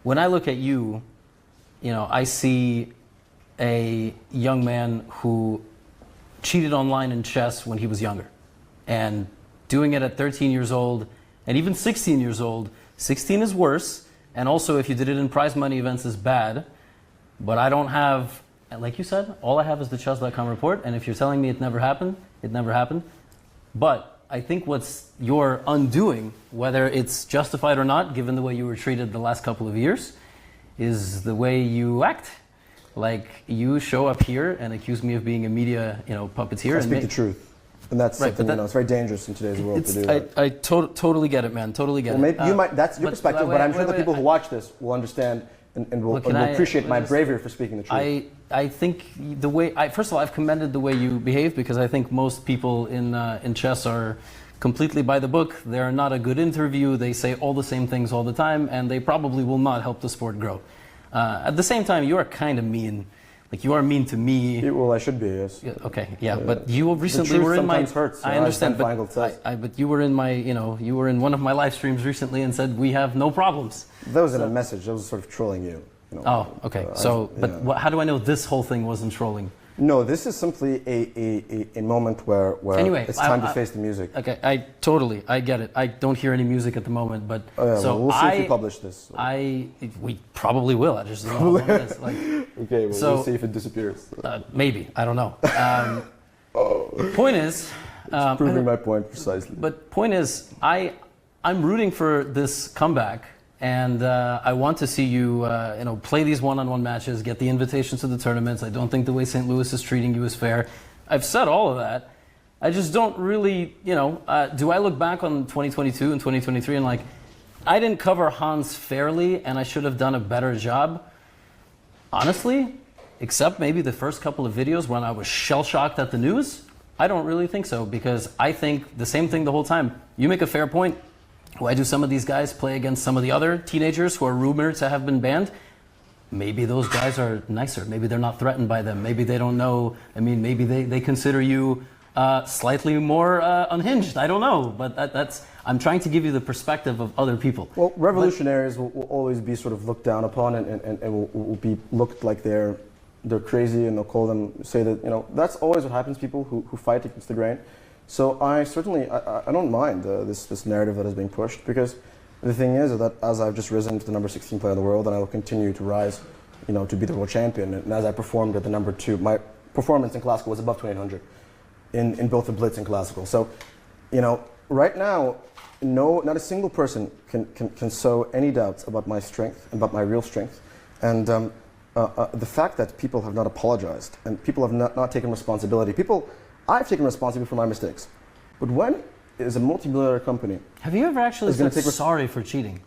when I look at you, I see a young man who cheated online in chess when he was younger, and doing it at 13 years old, and even 16 years old. 16 is worse, and also if you did it in prize money events is bad. But I don't have, like you said, all I have is the chess.com report, and if you're telling me it never happened, it never happened. But I think what's your undoing, whether it's justified or not, given the way you were treated the last couple of years, is the way you act. Like, you show up here and accuse me of being a media, puppeteer. I speak the truth. And that's right, something, it's very dangerous in today's world to do that. I totally get it, man. Totally get it. Maybe you might, that's your perspective, but I'm sure the people who watch this will understand and will appreciate my bravery for speaking the truth. I think the way, first of all, I've commended the way you behave, because I think most people in chess are completely by the book. They're not a good interview. They say all the same things all the time, and they probably will not help the sport grow. At the same time, you are kind of mean. Like, you are mean to me. Well, I should be, yes. Yeah, okay, yeah, but you recently were in my. Hurts, I understand, but you were in my, you were in one of my live streams recently and said we have no problems. That wasn't a message. That was sort of trolling you. Oh, okay. How do I know this whole thing wasn't trolling? No, this is simply a moment where anyway, it's time to face the music. Okay, I get it. I don't hear any music at the moment, but so we'll see if we publish this. We probably will. I just don't know what it is. Like, okay, well, we'll see if it disappears. Maybe, I don't know. Point is, it's proving my point precisely. But point is, I'm rooting for this comeback. And I want to see you, play these one-on-one matches, get the invitations to the tournaments. I don't think the way St. Louis is treating you is fair. I've said all of that. I just don't really, do I look back on 2022 and 2023 and like, I didn't cover Hans fairly and I should have done a better job? Honestly, except maybe the first couple of videos when I was shell-shocked at the news, I don't really think so, because I think the same thing the whole time. You make a fair point. Why do some of these guys play against some of the other teenagers who are rumored to have been banned? Maybe those guys are nicer. Maybe they're not threatened by them. Maybe they don't know. I mean, maybe they consider you slightly more unhinged. I don't know. But I'm trying to give you the perspective of other people. Well, revolutionaries will always be sort of looked down upon and will be looked like they're crazy, and they'll call them, say that, that's always what happens, people who fight against the grain. So I don't mind this narrative that is being pushed, because the thing is that as I've just risen to the number 16 player in the world, and I will continue to rise, to be the world champion, and as I performed at the number 2, my performance in classical was above 2800 in both the blitz and classical. So, right now, not a single person can sow any doubts about my strength, about my real strength, and the fact that people have not apologized and people have not taken responsibility. I've taken responsibility for my mistakes, but when is a multi-billion company? Have you ever actually said sorry for cheating?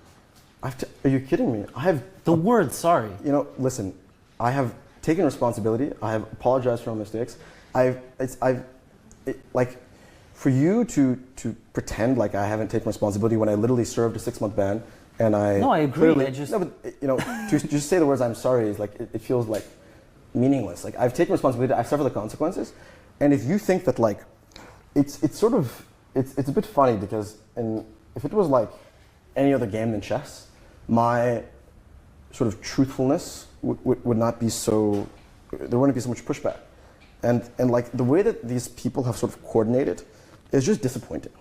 Are you kidding me? I have the word sorry. Listen, I have taken responsibility. I have apologized for my mistakes. Like, for you to pretend like I haven't taken responsibility when I literally served a 6-month ban, and No, I agree. To just say the words "I'm sorry" is like it feels like meaningless. Like, I've taken responsibility. I've suffered the consequences. And if you think that, like, it's a bit funny, because if it was like any other game than chess, my sort of truthfulness would not be so, there wouldn't be so much pushback. And like the way that these people have sort of coordinated is just disappointing.